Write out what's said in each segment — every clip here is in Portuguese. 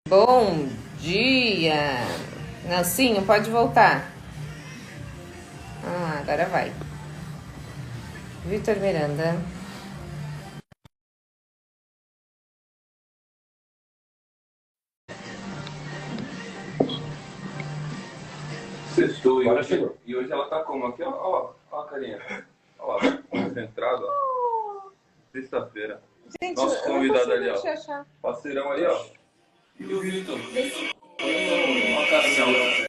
Bom dia! Nelsinho, pode voltar. Agora vai. Vitor Miranda. Sextou e hoje ela tá como? Aqui, ó a carinha. Ó lá, concentrado, ó. Sexta-feira. Gente, Nosso convidado ali, ó. Achar. Parceirão ali, ó. E o Vitor? Ó a carinha, ó.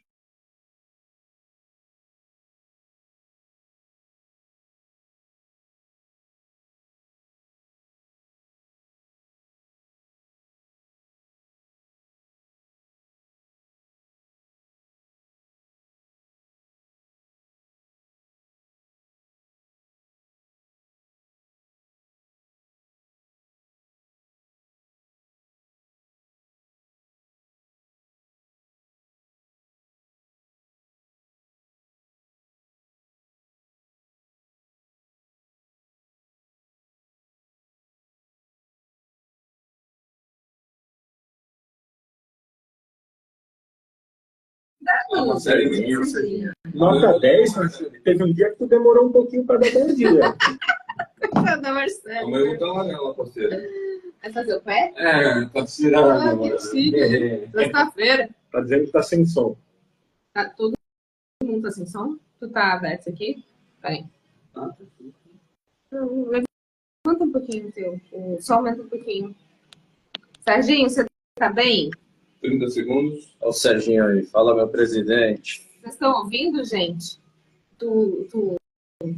Nota 10, mas teve um dia que tu demorou um pouquinho para dar bom dia. Coitada, Marcelo. Amanhã eu vou estar lá nela, parceiro. Vai fazer o pé? Tá tirando. Que chique. Sexta-feira. Tá dizendo que tá sem som. Tá, todo mundo tá sem som? Tu tá aberto aqui? Peraí. Levanta um pouquinho o teu. Só aumenta um pouquinho. Serginho, você tá bem? 30 segundos. Olha o Serginho aí, fala meu presidente. Vocês estão ouvindo, gente? Tu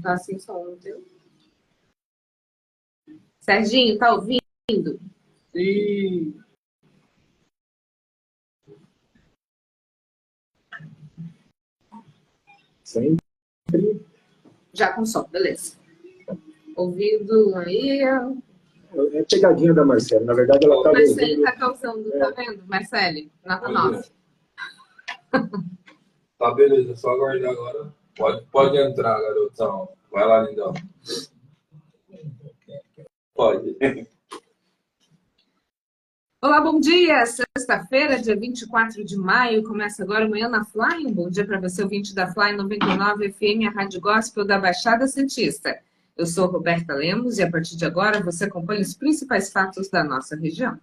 tá sem som, não teu? Serginho, tá ouvindo? Sim. Sempre. Já com som, beleza. Ouvido aí. É pegadinha da Marcela. Na verdade, ela O tá Marcelo ouvindo. tá causando, tá vendo? Marcelo, nota 9. Tá, beleza. Só aguardar agora. Pode entrar, garotão. Vai lá, lindão. Pode. Olá, bom dia! Sexta-feira, dia 24 de maio, começa agora amanhã na Fly. Um bom dia para você, ouvinte da Fly 99 FM, a Rádio Gospel da Baixada Santista. Eu sou Roberta Lemos e a partir de agora você acompanha os principais fatos da nossa região.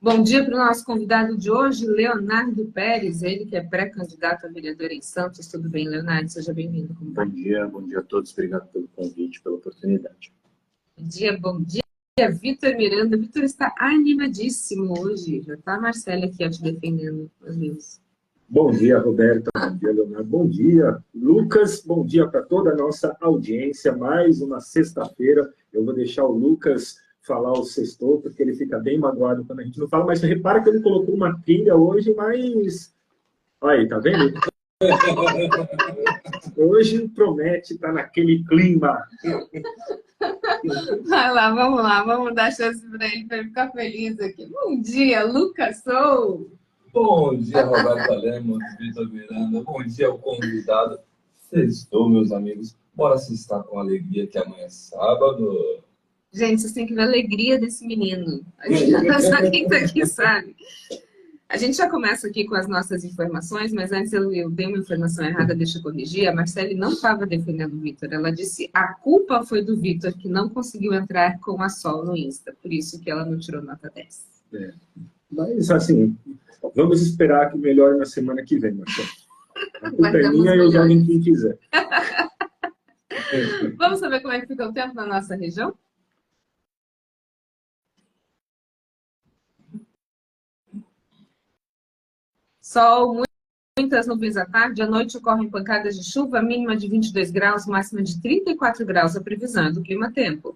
Bom dia para o nosso convidado de hoje, Leonardo Pérez, ele que é pré-candidato a vereador em Santos. Tudo bem, Leonardo? Seja bem-vindo. Bom dia a todos. Obrigado pelo convite, pela oportunidade. Bom dia, Vitor Miranda. Vitor está animadíssimo hoje. Já está a Marcela aqui, ó, te defendendo, meu Deus. Bom dia, Roberta. Bom dia, Leonardo. Bom dia, Lucas. Bom dia para toda a nossa audiência. Mais uma sexta-feira. Eu vou deixar o Lucas falar o sextou, porque ele fica bem magoado quando a gente não fala. Mas repara que ele colocou uma trilha hoje, mas... Olha aí, tá vendo? Hoje promete estar naquele clima. Vai lá, vamos dar chance para ele ficar feliz aqui. Bom dia, Lucas Sou. Bom dia, Roberto Lemos, Vitor Miranda. Bom dia, o convidado. Sextou, meus amigos. Bora se estar com alegria que amanhã é sábado. Gente, vocês têm que ver a alegria desse menino. Só quem tá aqui sabe. A gente já começa aqui com as nossas informações, mas antes eu dei uma informação errada, deixa eu corrigir. A Marcele não estava defendendo o Vitor. Ela disse a culpa foi do Vitor, que não conseguiu entrar com a Sol no Insta. Por isso que ela não tirou nota 10. Mas, assim, vamos esperar que melhore na semana que vem, Marcelo. A culpa é minha e eu já nem quem quiser. Vamos saber como é que fica o tempo na nossa região? Sol, muitas nuvens à tarde, à noite ocorrem pancadas de chuva, mínima de 22 graus, máxima de 34 graus, a previsão é do clima-tempo.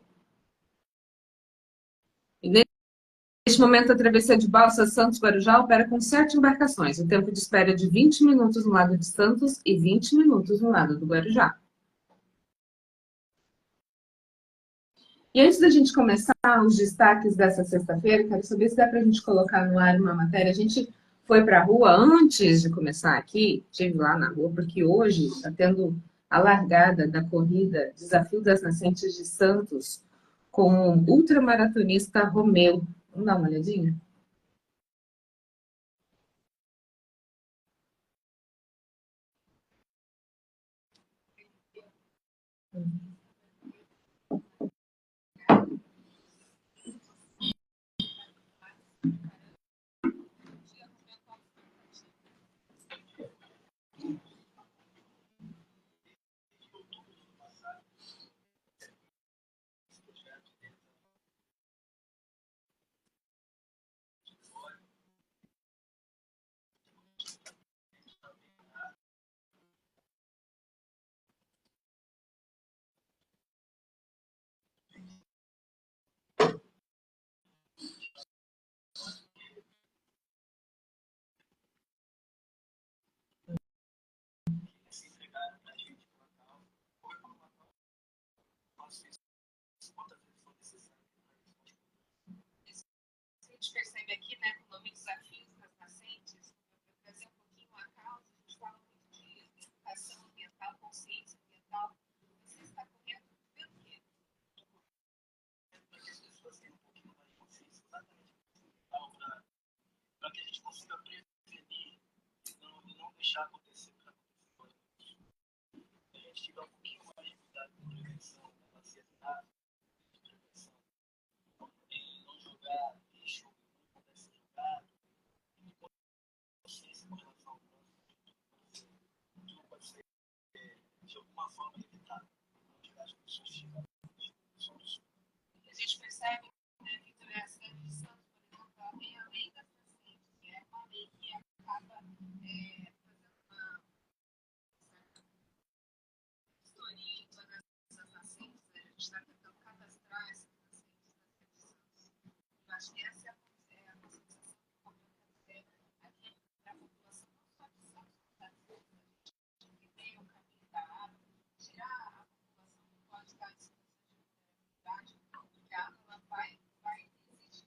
E neste momento, a travessia de Balsa Santos-Guarujá opera com 7 embarcações. O tempo de espera é de 20 minutos no lado de Santos e 20 minutos no lado do Guarujá. E antes da gente começar os destaques dessa sexta-feira, quero saber se dá para a gente colocar no ar uma matéria. A gente foi para a rua antes de começar aqui, estive lá na rua, porque hoje está tendo a largada da corrida Desafio das Nascentes de Santos, com o ultramaratonista Romeu. Vamos dar uma olhadinha? A gente percebe aqui, né, com o nome Desafios das Nascentes, trazer um pouquinho a causa, a gente fala muito de educação ambiental, consciência ambiental. Você está correndo pelo quê? Para que as pessoas tenham um pouquinho mais de consciência, exatamente para que a gente consiga prevenir e não deixar acontecer coisas. A gente tiver um pouquinho mais de cuidado com prevenção, com ansiedade, prevenção, em não jogar lixo, não deve ser jogado, e consciência com relação ao trânsito, tudo pode ser de alguma forma evitado, onde as pessoas chegam a soluções. A gente percebe, né, Vitor, a cidade de Santos, por exemplo, ela tem a lei das nascentes, que é uma lei que acaba fazendo uma vistoria em todas as nascentes. A gente está tentando cadastrar essas nascentes na cidade de Santos. Eu acho que essa é a conscientização que o governo quer fazer aqui para a população, não só de Santos, mas da cidade, que tem o caminho da água, tirar a população que pode estar em situação de vulnerabilidade, porque a água ela vai existir.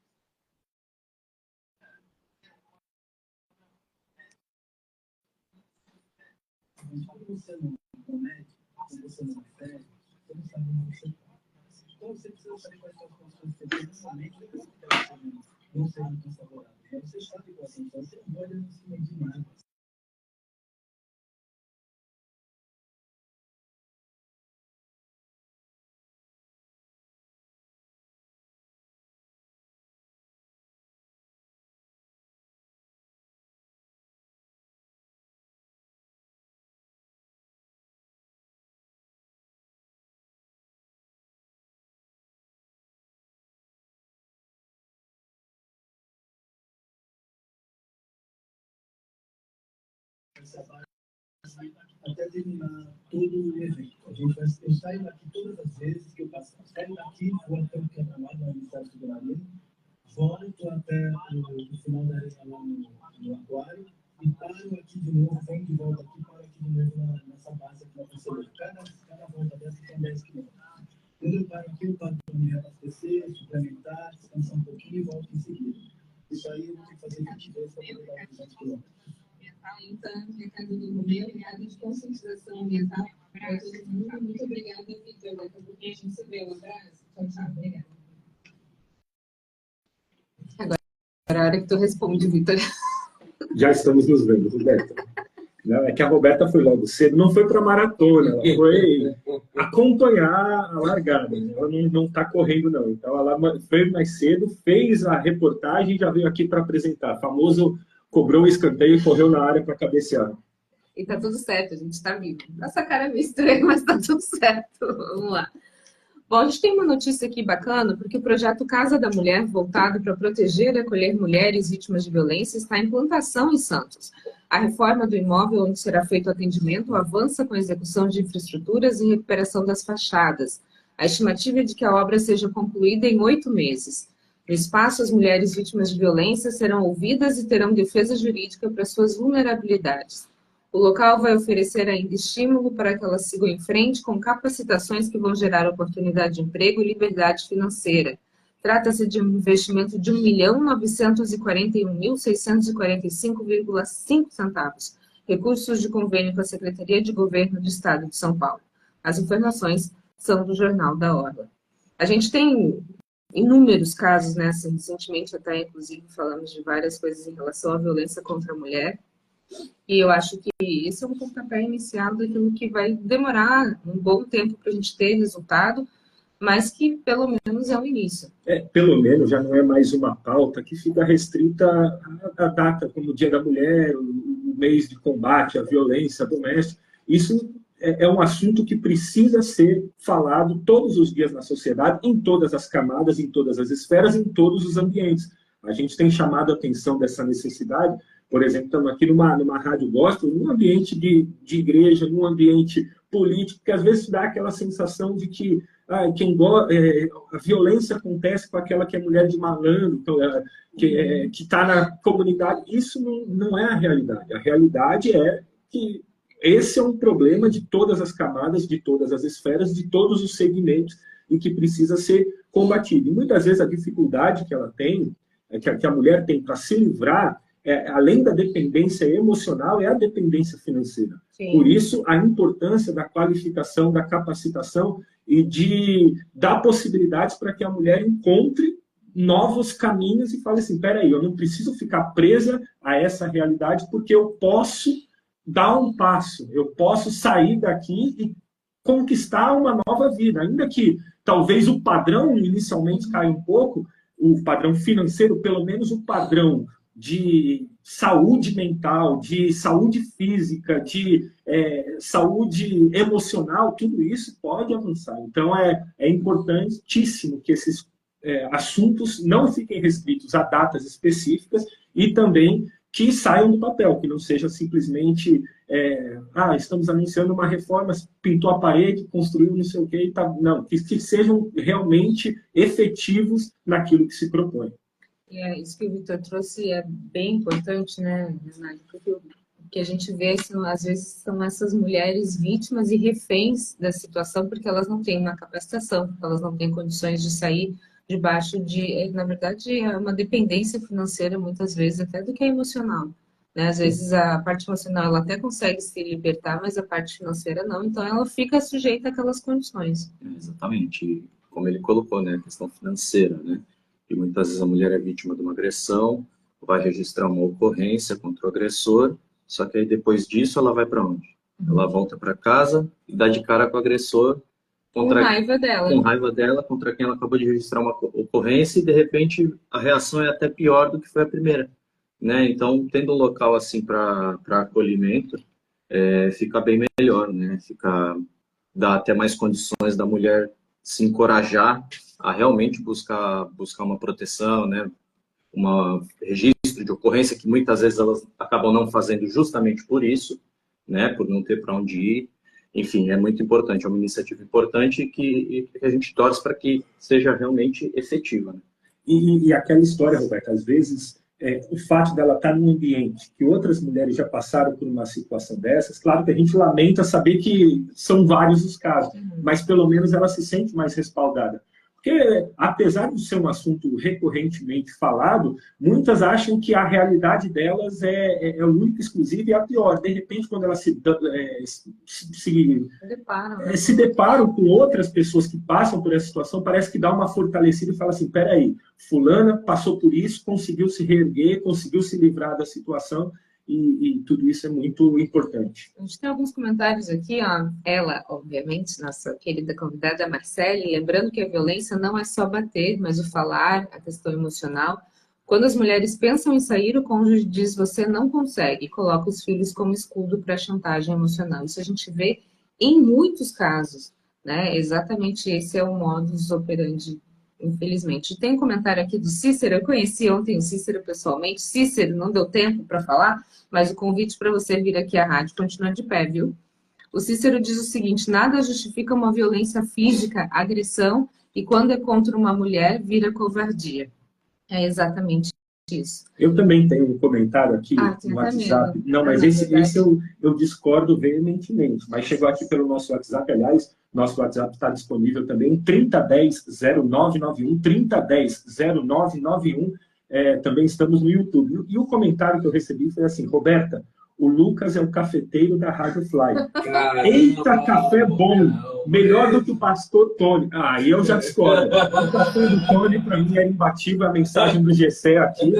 Mas quando você não comete, quando você não fere, você não sabe onde você está. Então você precisa saber quais são as condições que você tem justamente para que elas não sejam tão favoráveis. Mas você sabe quais são, você não pode não se medir nada. Até terminar todo o evento. Eu saio daqui todas as vezes que eu passo. Eu saio daqui, vou até o trabalho na Universidade de Maria, volto até o final da arena lá no aquário e paro aqui de novo, venho de volta aqui, paro aqui de novo nessa base aqui na Conselheira. Cada volta dessa tem 10 quilômetros. Quando eu paro aqui, eu paro para me reabastecer, suplementar, descansar um pouquinho e volto em seguida. Isso aí eu tenho que fazer 20 vezes para poder dar 200 quilômetros. Então, recado do Romeu, recado de conscientização ambiental para todo mundo. Muito obrigada, Vitor. Daqui a pouquinho a gente se vê. Um abraço. Tchau, tchau. Obrigada. Agora é a hora que tu responde, Vitor. Já estamos nos vendo, Roberta. Não, é que a Roberta foi logo cedo, não foi para maratona, ela foi acompanhar a largada. Ela não está correndo, não. Então, ela foi mais cedo, fez a reportagem e já veio aqui para apresentar. Famoso cobrou o escanteio e correu na área para cabecear. E tá tudo certo, a gente está vivo. Nossa cara é meio estranha, mas tá tudo certo. Vamos lá. Bom, a gente tem uma notícia aqui bacana, porque o projeto Casa da Mulher, voltado para proteger e acolher mulheres vítimas de violência, está em implantação em Santos. A reforma do imóvel onde será feito o atendimento avança com a execução de infraestruturas e recuperação das fachadas. A estimativa é de que a obra seja concluída em 8 meses. No espaço, as mulheres vítimas de violência serão ouvidas e terão defesa jurídica para suas vulnerabilidades. O local vai oferecer ainda estímulo para que elas sigam em frente com capacitações que vão gerar oportunidade de emprego e liberdade financeira. Trata-se de um investimento de R$ 1.941.645,5 centavos, recursos de convênio com a Secretaria de Governo do Estado de São Paulo. As informações são do Jornal da Orla. A gente tem inúmeros casos nessa, recentemente até, inclusive, falamos de várias coisas em relação à violência contra a mulher, e eu acho que esse é um pontapé inicial daquilo que vai demorar um bom tempo para a gente ter resultado, mas que pelo menos é o início. Pelo menos já não é mais uma pauta que fica restrita à data, como o Dia da Mulher, o mês de combate à violência doméstica. Isso é um assunto que precisa ser falado todos os dias na sociedade, em todas as camadas, em todas as esferas, em todos os ambientes. A gente tem chamado a atenção dessa necessidade. Por exemplo, estamos aqui numa rádio gospel, num ambiente de igreja, num ambiente político, que às vezes dá aquela sensação de que a violência acontece com aquela que é mulher de malandro, que está na comunidade. Isso não é a realidade. A realidade é que esse é um problema de todas as camadas, de todas as esferas, de todos os segmentos, e que precisa ser combatido. E muitas vezes a dificuldade que ela tem, que a mulher tem para se livrar, além da dependência emocional, é a dependência financeira. Sim. Por isso, a importância da qualificação, da capacitação e de dar possibilidades para que a mulher encontre novos caminhos e fale assim, peraí, eu não preciso ficar presa a essa realidade, porque eu posso dar um passo, eu posso sair daqui e conquistar uma nova vida, ainda que talvez o padrão inicialmente caia um pouco, o padrão financeiro, pelo menos o padrão de saúde mental, de saúde física, de saúde emocional, tudo isso pode avançar. Então, é importantíssimo que esses assuntos não fiquem restritos a datas específicas e também que saiam do papel, que não seja simplesmente estamos anunciando uma reforma, pintou a parede, construiu não sei o quê, não, que sejam realmente efetivos naquilo que se propõe. Isso que o Vitor trouxe é bem importante, né, Renato? Porque o que a gente vê, às vezes, são essas mulheres vítimas e reféns da situação, porque elas não têm uma capacitação, porque elas não têm condições de sair debaixo de, na verdade, é uma dependência financeira, muitas vezes, até do que é emocional. Né? Às vezes, a parte emocional ela até consegue se libertar, mas a parte financeira não, então ela fica sujeita àquelas condições. Exatamente. Como ele colocou, né, a questão financeira, né? E muitas vezes a mulher é vítima de uma agressão, vai registrar uma ocorrência contra o agressor, só que aí depois disso ela vai para onde? Ela volta para casa e dá de cara com o agressor, Com raiva dela, contra quem ela acabou de registrar uma ocorrência, e de repente a reação é até pior do que foi a primeira. Né? Então, tendo um local assim para acolhimento, fica bem melhor, né? Dá até mais condições da mulher se encorajar a realmente buscar uma proteção, né? Um registro de ocorrência, que muitas vezes elas acabam não fazendo justamente por isso, né? Por não ter para onde ir. Enfim, é muito importante, é uma iniciativa importante e que a gente torce para que seja realmente efetiva. Né? E aquela história, Roberta, às vezes, o fato dela estar num ambiente que outras mulheres já passaram por uma situação dessas, claro que a gente lamenta saber que são vários os casos, mas pelo menos ela se sente mais respaldada. Porque, apesar de ser um assunto recorrentemente falado, muitas acham que a realidade delas é única, exclusiva e a pior. De repente, quando elas se deparam com outras pessoas que passam por essa situação, parece que dá uma fortalecida e fala assim, peraí, fulana passou por isso, conseguiu se reerguer, conseguiu se livrar da situação, e tudo isso é muito importante. A gente tem alguns comentários aqui, ó. Ela, obviamente, nossa querida convidada Marcele, lembrando que a violência não é só bater, mas o falar, a questão emocional. Quando as mulheres pensam em sair, o cônjuge diz, você não consegue, e coloca os filhos como escudo para chantagem emocional. Isso a gente vê em muitos casos, né? Exatamente esse é o modus operandi, infelizmente. Tem um comentário aqui do Cícero, eu conheci ontem o Cícero pessoalmente. Cícero, não deu tempo para falar, mas o convite para você vir aqui à rádio continua de pé, viu? O Cícero diz o seguinte, nada justifica uma violência física, agressão, e quando é contra uma mulher, vira covardia. É exatamente isso. Eu também tenho um comentário aqui no WhatsApp. Não, mas esse eu discordo veementemente. Mas chegou aqui pelo nosso WhatsApp, aliás, nosso WhatsApp está disponível também, 3010-0991, 3010-0991. Também estamos no YouTube. E o comentário que eu recebi foi assim, Roberta, O Lucas é o cafeteiro da Rádio Fly. Caramba, Eita, café bom! não, Melhor do que o pastor Tony. Ah, aí eu já discordo. O café do Tony, para mim, é imbatível. A mensagem do Gessé aqui.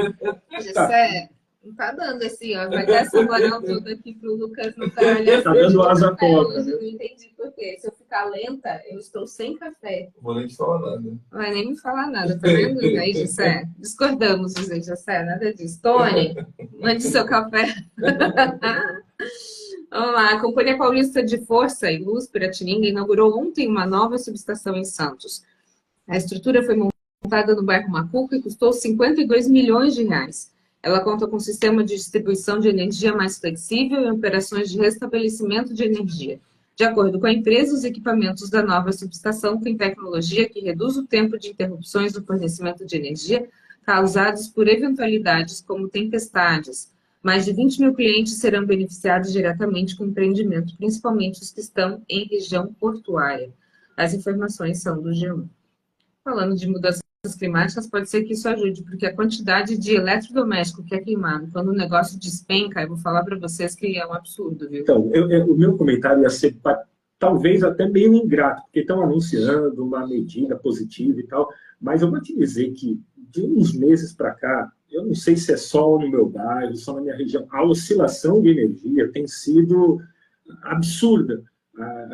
Gessé, não tá dando esse, ó. Vai dar essa moral toda aqui pro Lucas não trabalhar. Tá dando asa à cobra, hoje. né? Eu não entendi por quê. Se eu ficar lenta, eu estou sem café. Vou nem te falar nada. Não vai nem me falar nada, tá vendo? Aí, Gessé, discordamos, Gessé, nada disso. Tony, mande seu café. Vamos lá, a Companhia Paulista de Força e Luz, Piratininga, inaugurou ontem uma nova subestação em Santos. A estrutura foi montada no bairro Macuco e custou 52 milhões de reais. Ela conta com um sistema de distribuição de energia mais flexível e operações de restabelecimento de energia. De acordo com a empresa, os equipamentos da nova subestação têm tecnologia que reduz o tempo de interrupções no fornecimento de energia causados por eventualidades como tempestades. Mais de 20 mil clientes serão beneficiados diretamente com o empreendimento, principalmente os que estão em região portuária. As informações são do G1. Falando de mudanças climáticas, pode ser que isso ajude, porque a quantidade de eletrodoméstico que é queimado, quando o negócio despenca, eu vou falar para vocês que é um absurdo, viu? Então, o meu comentário ia ser talvez até meio ingrato, porque estão anunciando uma medida positiva e tal, mas eu vou te dizer que de uns meses para cá, eu não sei se é só no meu bairro, só na minha região, a oscilação de energia tem sido absurda.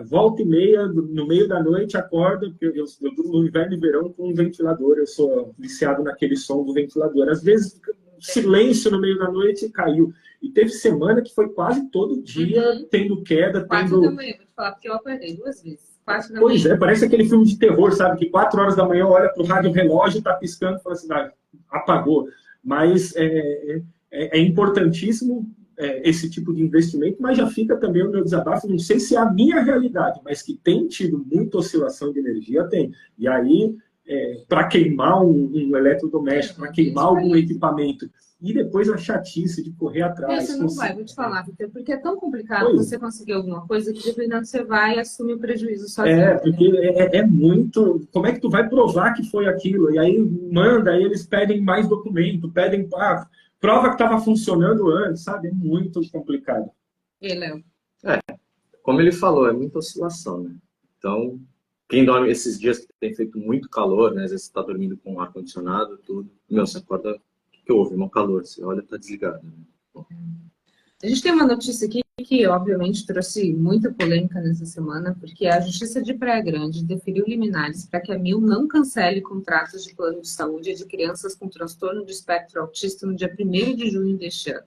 Volta e meia, no meio da noite, acorda, porque eu durmo no inverno e verão com um ventilador, eu sou viciado naquele som do ventilador. Às vezes, silêncio no meio da noite caiu. E teve semana que foi quase todo dia tendo queda. 4 da manhã, vou te falar, porque eu acordei 2 vezes. 4 da Pois manhã. é, parece aquele filme de terror, sabe? Que 4 horas da manhã olha para o rádio relógio, está piscando e fala assim, apagou. Mas é importantíssimo esse tipo de investimento, mas já fica também o meu desabafo, não sei se é a minha realidade, mas que tem tido muita oscilação de energia, tem. E aí, para queimar um eletrodoméstico, para queimar algum equipamento, e depois a chatice de correr atrás. Você não vai, vou te falar, porque é tão complicado você conseguir alguma coisa que dependendo você vai e assume o prejuízo sozinho. Porque é muito... Como é que tu vai provar que foi aquilo? E aí manda, aí eles pedem mais documento, pedem... prova que estava funcionando antes, sabe? É muito complicado. E Léo? Como ele falou, é muita oscilação, né? Então, quem dorme esses dias que tem feito muito calor, né? Às vezes você está dormindo com ar-condicionado, tudo. Meu, você acorda... O que houve? Mau calor. Você olha, está desligado. Né? Bom. A gente tem uma notícia aqui que, obviamente, trouxe muita polêmica nessa semana, porque a Justiça de Praia Grande deferiu liminares para que a Mil não cancele contratos de plano de saúde de crianças com transtorno de espectro autista no dia 1º de junho deste ano.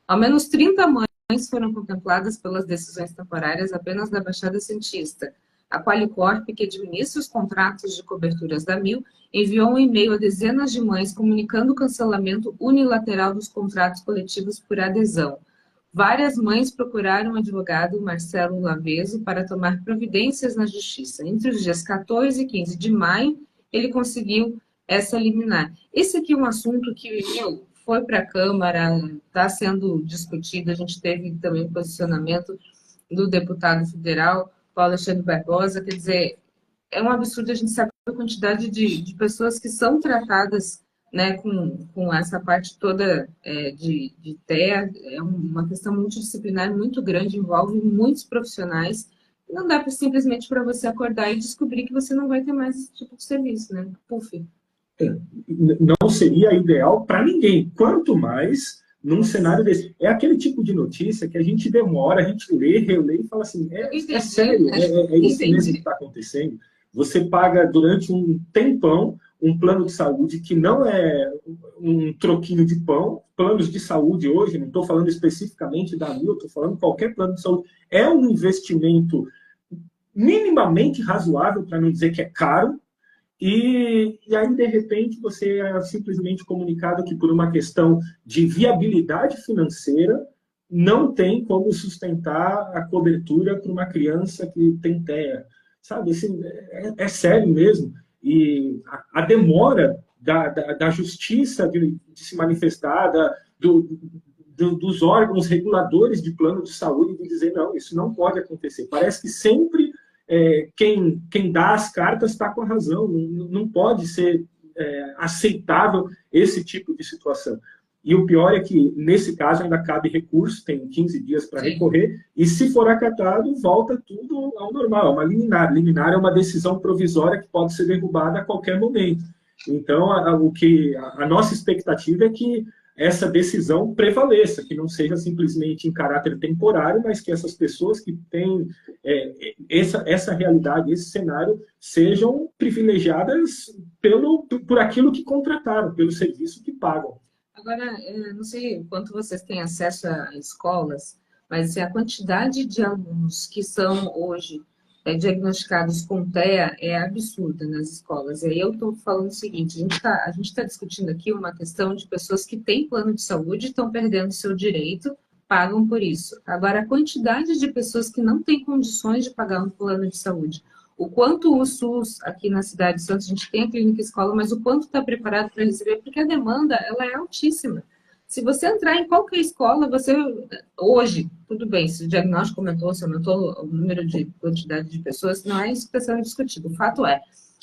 Ao menos 30 mães foram contempladas pelas decisões temporárias apenas da Baixada Santista. A Qualicorp, que administra os contratos de coberturas da Mil, enviou um e-mail a dezenas de mães comunicando o cancelamento unilateral dos contratos coletivos por adesão. Várias mães procuraram o advogado Marcelo Laveso para tomar providências na Justiça. Entre os dias 14 e 15 de maio, ele conseguiu essa liminar. Esse aqui é um assunto que foi para a Câmara, está sendo discutido. A gente teve também o posicionamento do deputado federal, Paulo Alexandre Barbosa. Quer dizer, é um absurdo a gente saber a quantidade de pessoas que são tratadas, né, com essa parte toda de TEA. É uma questão multidisciplinar muito grande, envolve muitos profissionais. Não dá simplesmente para você acordar e descobrir que você não vai ter mais esse tipo de serviço, né? Puf. Não seria ideal para ninguém, quanto mais num cenário desse. É aquele tipo de notícia que a gente demora, a gente lê, relê e fala assim, é sério, é isso mesmo que está acontecendo. Você paga durante um tempão um plano de saúde que não é um troquinho de pão. Planos de saúde hoje, não estou falando especificamente da Mil, estou falando qualquer plano de saúde, é um investimento minimamente razoável, para não dizer que é caro, e aí, de repente, você é simplesmente comunicado que por uma questão de viabilidade financeira, não tem como sustentar a cobertura para uma criança que tem TEA. Sabe, assim, é sério mesmo. E a demora da justiça de se manifestar, dos órgãos reguladores de plano de saúde, de dizer, não, isso não pode acontecer. Parece que sempre quem dá as cartas está com a razão. Não pode ser aceitável esse tipo de situação. E o pior é que, nesse caso, ainda cabe recurso, tem 15 dias para recorrer, e se for acatado, volta tudo ao normal, é uma liminar. Liminar é uma decisão provisória que pode ser derrubada a qualquer momento. Então, a nossa expectativa é que essa decisão prevaleça, que não seja simplesmente em caráter temporário, mas que essas pessoas que têm essa realidade, esse cenário, sejam privilegiadas por aquilo que contrataram, pelo serviço que pagam. Agora, não sei o quanto vocês têm acesso a escolas, mas a quantidade de alunos que são hoje diagnosticados com TEA é absurda nas escolas. E aí eu estou falando o seguinte, a gente tá discutindo aqui uma questão de pessoas que têm plano de saúde, estão perdendo seu direito, pagam por isso. Agora, a quantidade de pessoas que não têm condições de pagar um plano de saúde, o quanto o SUS, aqui na cidade de Santos, a gente tem a clínica escola, mas o quanto está preparado para receber, porque a demanda ela é altíssima. Se você entrar em qualquer escola, você, hoje, tudo bem, se o diagnóstico aumentou, se aumentou o número de quantidade de pessoas, não é isso que está sendo discutido. O fato é,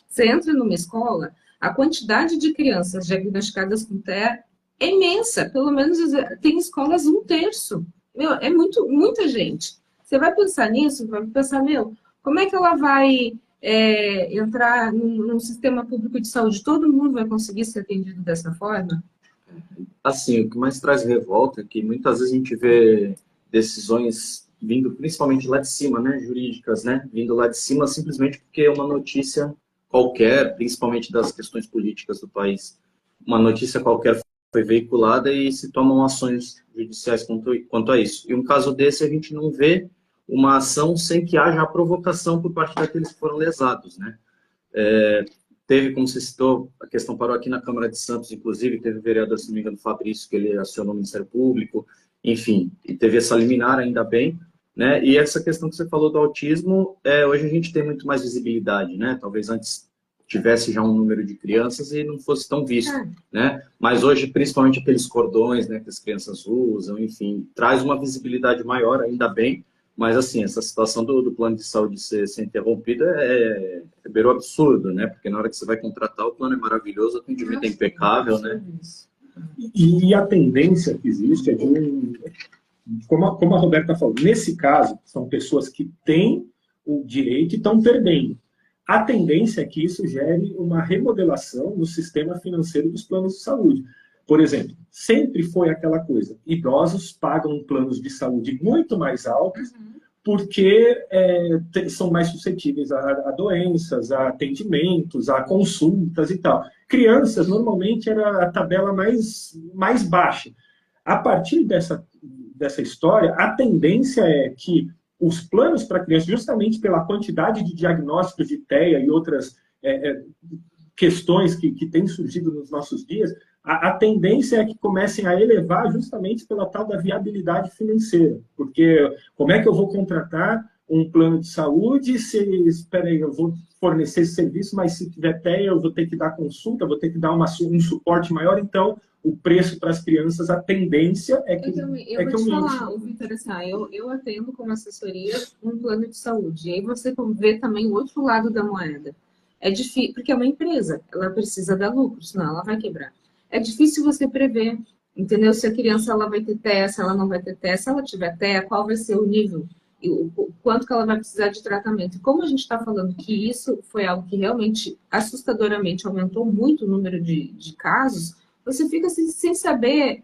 você entra numa escola, a quantidade de crianças diagnosticadas com TEA é imensa, pelo menos tem escolas 1/3. Meu, é muita gente. Você vai pensar nisso, vai pensar, como é que ela vai entrar num sistema público de saúde? Todo mundo vai conseguir ser atendido dessa forma? Assim, o que mais traz revolta é que muitas vezes a gente vê decisões vindo principalmente lá de cima, né, jurídicas, né, vindo lá de cima simplesmente porque é uma notícia qualquer, principalmente das questões políticas do país, uma notícia qualquer foi veiculada e se tomam ações judiciais quanto a isso. E um caso desse a gente não vê uma ação sem que haja a provocação por parte daqueles que foram lesados, né? Teve, como você citou, a questão parou aqui na Câmara de Santos, inclusive, teve o vereador, se não me engano, Fabrício, que ele acionou o Ministério Público, enfim, e teve essa liminar, ainda bem, né? E essa questão que você falou do autismo, hoje a gente tem muito mais visibilidade, né? Talvez antes tivesse já um número de crianças e não fosse tão visto, né? Mas hoje, principalmente aqueles cordões, né, que as crianças usam, enfim, traz uma visibilidade maior, ainda bem. Mas, assim, essa situação do plano de saúde ser interrompida é beiro absurdo, né? Porque na hora que você vai contratar, o plano é maravilhoso, o atendimento é impecável, né? E a tendência que existe é como a Roberta falou, nesse caso, são pessoas que têm o direito e estão perdendo. A tendência é que isso gere uma remodelação no sistema financeiro dos planos de saúde. Por exemplo, sempre foi aquela coisa, idosos pagam planos de saúde muito mais altos porque são mais suscetíveis a doenças, a atendimentos, a consultas e tal. Crianças, normalmente, era a tabela mais baixa. A partir dessa história, a tendência é que os planos para crianças, justamente pela quantidade de diagnósticos de TEA e outras questões que têm surgido nos nossos dias, a tendência é que comecem a elevar justamente pela tal da viabilidade financeira. Porque como é que eu vou contratar um plano de saúde se, espera aí, eu vou fornecer esse serviço, mas se tiver TEA eu vou ter que dar consulta, vou ter que dar um suporte maior, então o preço para as crianças, a tendência é que eu vou te falar, Vitor, assim, eu atendo como assessoria um plano de saúde, e aí você vê também o outro lado da moeda. É difícil, porque é uma empresa, ela precisa dar lucro, senão ela vai quebrar. É difícil você prever, entendeu? Se a criança ela vai ter TEA, se ela não vai ter TEA, se ela tiver TEA, qual vai ser o nível, e o quanto que ela vai precisar de tratamento. E como a gente está falando que isso foi algo que realmente, assustadoramente, aumentou muito o número de casos, você fica sem saber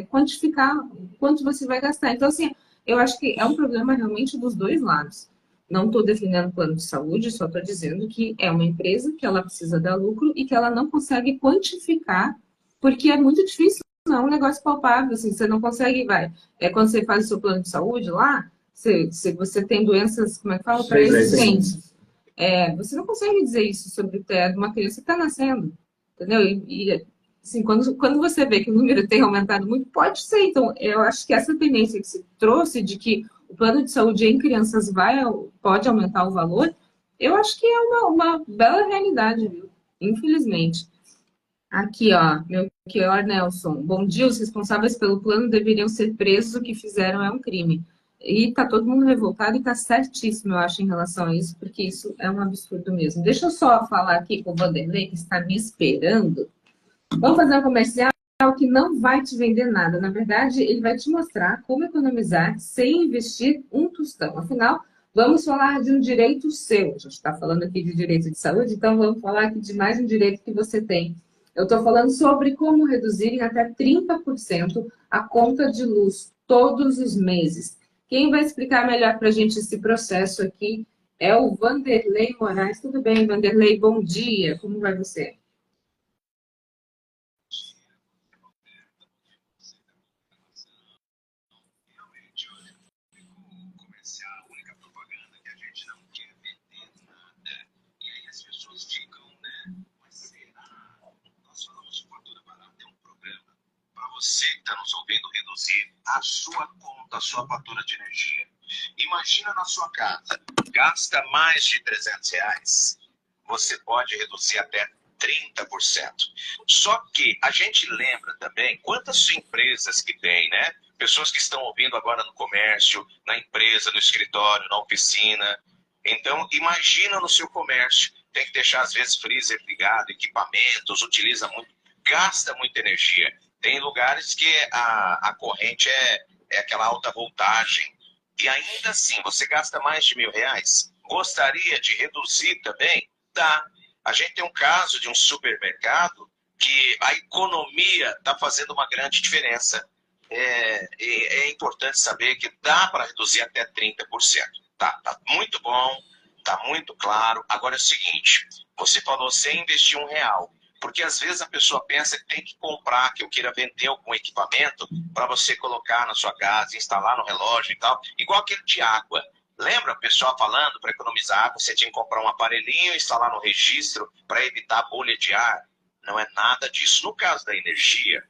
quantificar quanto você vai gastar. Então, assim, eu acho que é um problema realmente dos dois lados. Não estou defendendo plano de saúde, só estou dizendo que é uma empresa que ela precisa dar lucro e que ela não consegue quantificar, porque é muito difícil, não é um negócio palpável, assim, você não consegue, quando você faz o seu plano de saúde lá, se você tem doenças, como é que fala, pré-existentes, você não consegue dizer isso sobre o TEA de uma criança que está nascendo, entendeu? Assim, quando você vê que o número tem aumentado muito, pode ser. Então, eu acho que essa tendência que se trouxe de que o plano de saúde em crianças pode aumentar o valor, eu acho que é uma bela realidade, viu? Infelizmente. Aqui, ó, Melchior Nelson. Bom dia, os responsáveis pelo plano deveriam ser presos, o que fizeram é um crime. E tá todo mundo revoltado e tá certíssimo, eu acho, em relação a isso, porque isso é um absurdo mesmo. Deixa eu só falar aqui com o Vanderlei, que está me esperando. Vamos fazer um comercial? que não vai te vender nada. Na verdade, ele vai te mostrar como economizar sem investir um tostão. Afinal, vamos falar de um direito seu. A gente está falando aqui de direito de saúde, então vamos falar aqui de mais um direito que você tem. Eu estou falando sobre como reduzir em até 30% a conta de luz todos os meses. Quem vai explicar melhor para a gente esse processo aqui é o Vanderlei Moraes. Tudo bem, Vanderlei? Bom dia. Como vai você? Você que está nos ouvindo reduzir a sua conta, a sua fatura de energia. Imagina na sua casa, gasta mais de R$300, você pode reduzir até 30%. Só que a gente lembra também quantas empresas que tem, né? Pessoas que estão ouvindo agora no comércio, na empresa, no escritório, na oficina. Então, imagina no seu comércio, tem que deixar às vezes freezer ligado, equipamentos, utiliza muito, gasta muita energia. Tem lugares que a corrente é aquela alta voltagem. E ainda assim, você gasta mais de R$1.000. Gostaria de reduzir também? Tá. A gente tem um caso de um supermercado que a economia está fazendo uma grande diferença. É importante saber que dá para reduzir até 30%. Tá muito bom, tá muito claro. Agora é o seguinte, você falou sem investir R$1. Porque às vezes a pessoa pensa que tem que comprar, que eu queira vender algum equipamento para você colocar na sua casa, instalar no relógio e tal. Igual aquele de água. Lembra o pessoal falando para economizar água, você tinha que comprar um aparelhinho e instalar no registro para evitar bolha de ar? Não é nada disso. No caso da energia,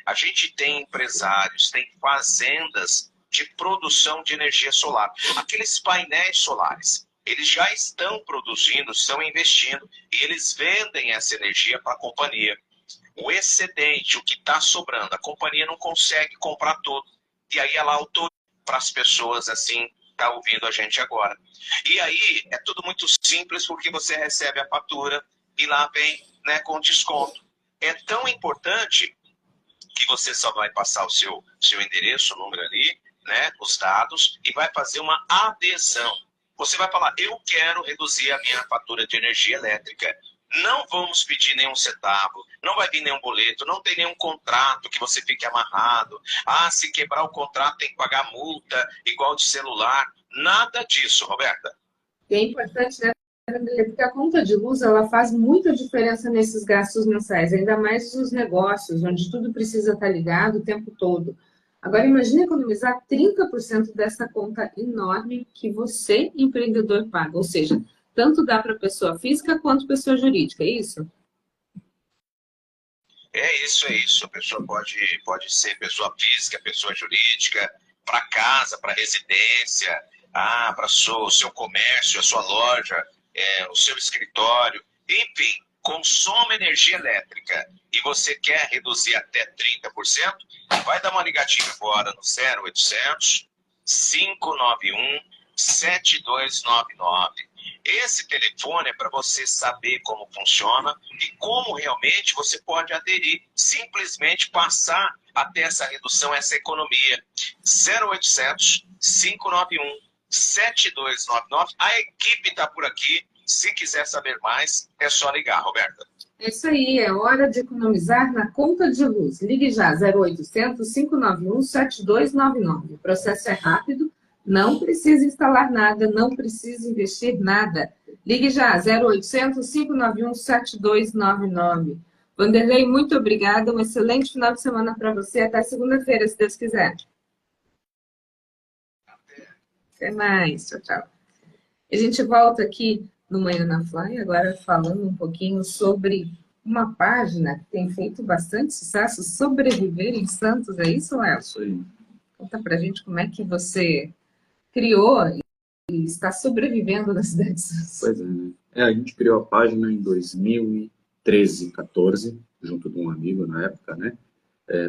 a gente tem empresários, tem fazendas de produção de energia solar. Aqueles painéis solares. Eles já estão produzindo, estão investindo e eles vendem essa energia para a companhia. O excedente, o que está sobrando, a companhia não consegue comprar tudo. E aí ela autoriza para as pessoas assim, está ouvindo a gente agora. E aí é tudo muito simples porque você recebe a fatura e lá vem, né, com desconto. É tão importante que você só vai passar o seu endereço, o número ali, né, os dados e vai fazer uma adesão. Você vai falar, eu quero reduzir a minha fatura de energia elétrica. Não vamos pedir nenhum centavo, não vai vir nenhum boleto, não tem nenhum contrato que você fique amarrado. Ah, se quebrar o contrato tem que pagar multa, igual de celular. Nada disso, Roberta. É importante, né, porque a conta de luz ela faz muita diferença nesses gastos mensais, ainda mais nos negócios, onde tudo precisa estar ligado o tempo todo. Agora, imagine economizar 30% dessa conta enorme que você, empreendedor, paga. Ou seja, tanto dá para pessoa física quanto pessoa jurídica, é isso? É isso. A pessoa pode ser pessoa física, pessoa jurídica, para casa, para residência, para o seu comércio, a sua loja, o seu escritório, enfim. Consome energia elétrica e você quer reduzir até 30%, vai dar uma ligadinha agora no 0800 591 7299. Esse telefone é para você saber como funciona e como realmente você pode aderir, simplesmente passar até essa redução, essa economia. 0800 591 7299. A equipe está por aqui. Se quiser saber mais, é só ligar, Roberta. É isso aí, é hora de economizar na conta de luz. Ligue já, 0800 591 7299. O processo é rápido, não precisa instalar nada, não precisa investir nada. Ligue já, 0800 591 7299. Vanderlei, muito obrigada, um excelente final de semana para você. Até segunda-feira, se Deus quiser. Até mais, tchau, tchau. A gente volta aqui no Manhã na Fly, agora falando um pouquinho sobre uma página que tem feito bastante sucesso, Sobreviver em Santos, é isso, Léo? Isso aí. Conta pra gente como é que você criou e está sobrevivendo na cidade de Santos. Pois é, né? A gente criou a página em 2013, 14, junto com um amigo na época, né?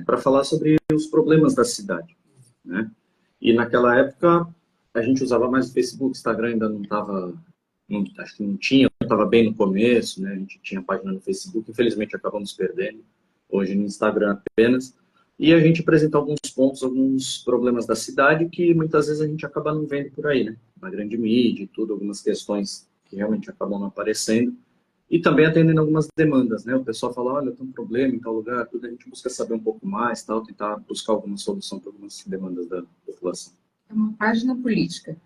Para falar sobre os problemas da cidade, né? E naquela época a gente usava mais o Facebook, Instagram ainda não estava... acho que não tinha, estava bem no começo, né? A gente tinha página no Facebook, infelizmente acabamos perdendo. hoje no Instagram apenas, e a gente apresenta alguns pontos, alguns problemas da cidade que muitas vezes a gente acaba não vendo por aí, né? Na grande mídia e tudo, algumas questões que realmente acabam não aparecendo. E também atendendo algumas demandas, né? O pessoal fala, olha, tem um problema em tal lugar, tudo, a gente busca saber um pouco mais, tal, tentar buscar alguma solução para algumas demandas da população. É uma página política.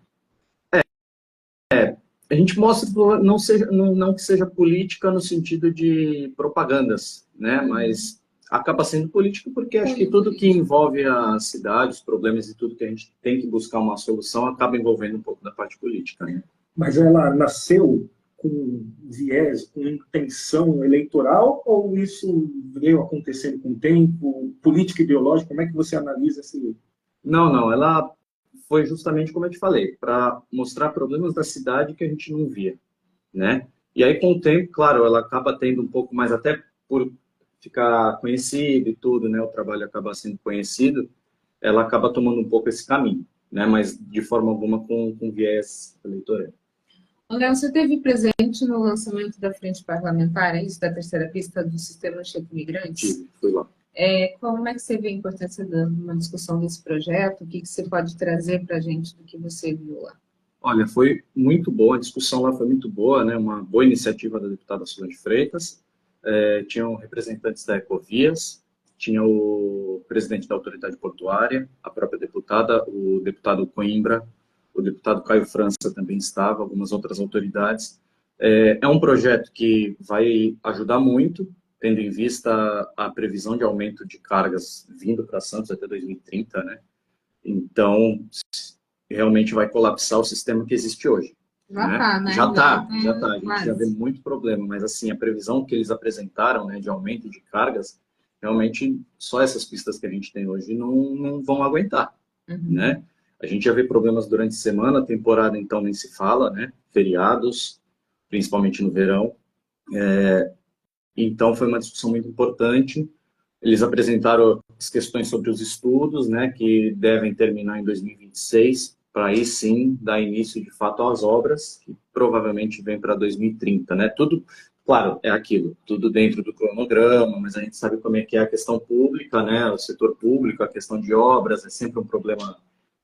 A gente mostra, não que seja política no sentido de propagandas, né? Mas acaba sendo política porque acho que tudo que envolve a cidade, os problemas e tudo que a gente tem que buscar uma solução acaba envolvendo um pouco da parte política, né? Mas ela nasceu com viés, com intenção eleitoral, ou isso veio acontecendo com o tempo, política ideológica? Como é que você analisa esse... Não, ela foi justamente como eu te falei, para mostrar problemas da cidade que a gente não via, né? E aí, com o tempo, claro, ela acaba tendo um pouco mais, até por ficar conhecido e tudo, né? O trabalho acaba sendo conhecido, ela acaba tomando um pouco esse caminho, né? Mas de forma alguma com viés eleitoral. Léo, você esteve presente no lançamento da Frente Parlamentar, é isso, da terceira pista do Sistema Chefe Migrantes? Fui lá. Como é que você vê a importância de uma discussão desse projeto? O que você pode trazer para a gente do que você viu lá? Olha, foi muito boa, a discussão lá foi muito boa, né? Uma boa iniciativa da deputada Solange Freitas. Tinham representantes da Ecovias, tinha o presidente da autoridade portuária, a própria deputada, o deputado Coimbra, o deputado Caio França também estava, algumas outras autoridades. É um projeto que vai ajudar muito, tendo em vista a previsão de aumento de cargas vindo para Santos até 2030, né? Então, realmente vai colapsar o sistema que existe hoje. Já está, né? Já está. A gente quase. já vê muito problema, mas assim, a previsão que eles apresentaram, né, de aumento de cargas, realmente só essas pistas que a gente tem hoje não vão aguentar, né? A gente já vê problemas durante a semana, a temporada então nem se fala, né? Feriados, principalmente no verão. Então foi uma discussão muito importante. Eles apresentaram as questões sobre os estudos, né, que devem terminar em 2026, para aí sim dar início de fato às obras, que provavelmente vem para 2030, né? Tudo, claro, é aquilo, tudo dentro do cronograma, mas a gente sabe como é que é a questão pública, né? O setor público, a questão de obras é sempre um problema,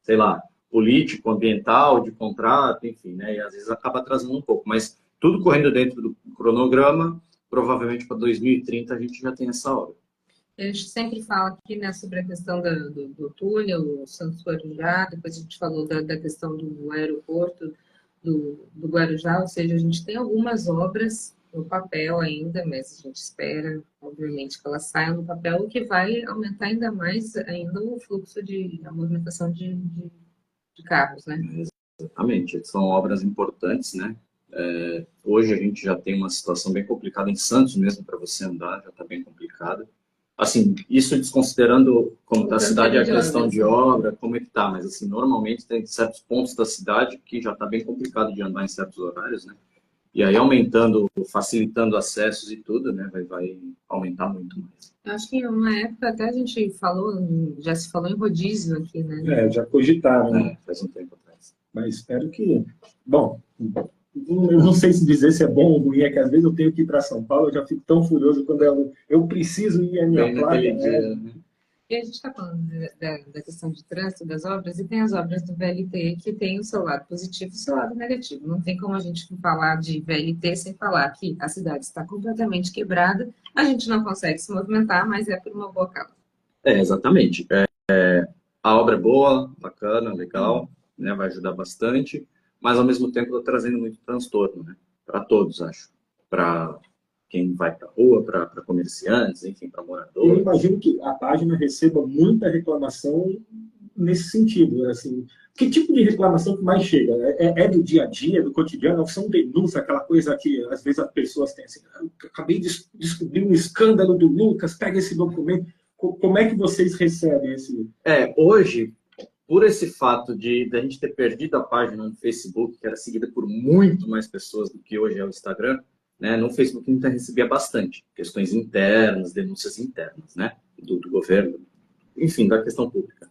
sei lá, político, ambiental, de contrato, enfim, né? E às vezes acaba atrasando um pouco, mas tudo correndo dentro do cronograma, provavelmente para 2030 a gente já tem essa obra. A gente sempre fala aqui, né, sobre a questão do túnel, o Santos Guarujá, depois a gente falou da questão do aeroporto do Guarujá, ou seja, a gente tem algumas obras no papel ainda, mas a gente espera, obviamente, que elas saiam do papel, o que vai aumentar ainda mais ainda o fluxo a movimentação de carros, né? Exatamente, são obras importantes, né? Hoje a gente já tem uma situação bem complicada em Santos mesmo, para você andar, já está bem complicado. Assim, isso desconsiderando como está a cidade, a questão de obra, como é que está, mas assim, normalmente tem certos pontos da cidade que já está bem complicado de andar em certos horários, né? E aí aumentando, facilitando acessos e tudo, né? Vai aumentar muito mais. Eu acho que uma época até a gente falou, já se falou em rodízio aqui, né? já cogitaram, né? Faz um tempo atrás. Mas espero que... Bom, eu não sei se dizer se é bom ou ruim, é que às vezes eu tenho que ir para São Paulo, eu já fico tão furioso quando eu preciso ir à minha placa. Dia, né? E a gente está falando da questão de trânsito, das obras, e tem as obras do VLT que tem o seu lado positivo e o seu lado negativo. Não tem como a gente falar de VLT sem falar que a cidade está completamente quebrada, a gente não consegue se movimentar, mas é por uma boa causa. Exatamente. A obra é boa, bacana, legal, né? Vai ajudar bastante, mas ao mesmo tempo está trazendo muito transtorno, né? Para todos, acho. Para quem vai para a rua, para comerciantes, enfim, para moradores. Eu imagino que a página receba muita reclamação nesse sentido. Assim, que tipo de reclamação que mais chega? É do dia a dia, do cotidiano? São denúncias, aquela coisa que às vezes as pessoas têm assim, acabei de descobrir um escândalo do Lucas, pega esse documento. Como é que vocês recebem esse... Hoje, por esse fato de a gente ter perdido a página no Facebook, que era seguida por muito mais pessoas do que hoje é o Instagram, né? No Facebook a gente recebia bastante questões internas, denúncias internas, né? Do governo, enfim, da questão pública.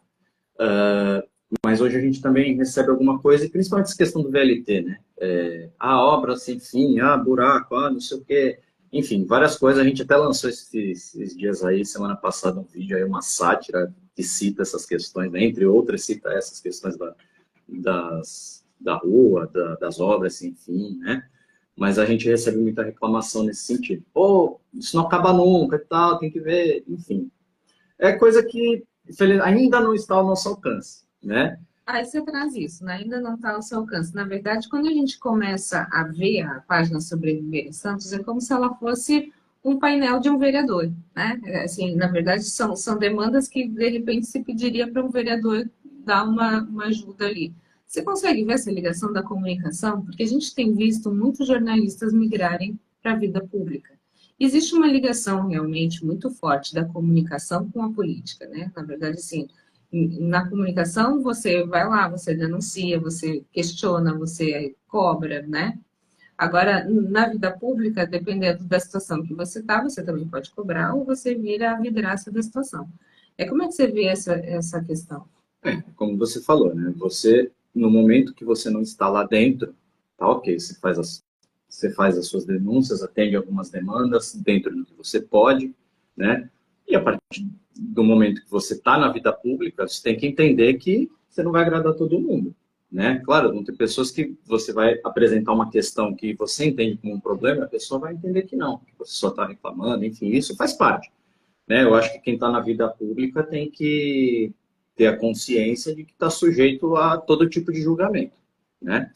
Mas hoje a gente também recebe alguma coisa, e principalmente essa questão do VLT, né? A obra sem fim, buraco, não sei o quê. Enfim, várias coisas. A gente até lançou esses dias aí, semana passada, um vídeo aí, uma sátira que cita essas questões, né? Entre outras, cita essas questões da rua, das obras, enfim, né? Mas a gente recebe muita reclamação nesse sentido. Pô, isso não acaba nunca e tal, tem que ver, enfim. É coisa que ainda não está ao nosso alcance, né? Aí você traz isso, né? Ainda não está ao seu alcance. Na verdade, quando a gente começa a ver a página Sobreviver em Santos, é como se ela fosse um painel de um vereador, né? Assim, na verdade, são demandas que, de repente, se pediria para um vereador dar uma ajuda ali. Você consegue ver essa ligação da comunicação? Porque a gente tem visto muitos jornalistas migrarem para a vida pública. Existe uma ligação realmente muito forte da comunicação com a política, né? Na verdade, sim. Na comunicação, você vai lá, você denuncia, você questiona, você cobra, né? Agora, na vida pública, dependendo da situação que você está, você também pode cobrar ou você vira a vidraça da situação. Como é que você vê essa questão? Como você falou, né? Você, no momento que você não está lá dentro, tá ok, você faz as suas denúncias, atende algumas demandas dentro do que você pode, né? E a partir do momento que você está na vida pública, você tem que entender que você não vai agradar todo mundo, né? Claro, vão ter pessoas que você vai apresentar uma questão que você entende como um problema, a pessoa vai entender que não, que você só está reclamando, enfim, isso faz parte, né? Eu acho que quem está na vida pública tem que ter a consciência de que está sujeito a todo tipo de julgamento, né?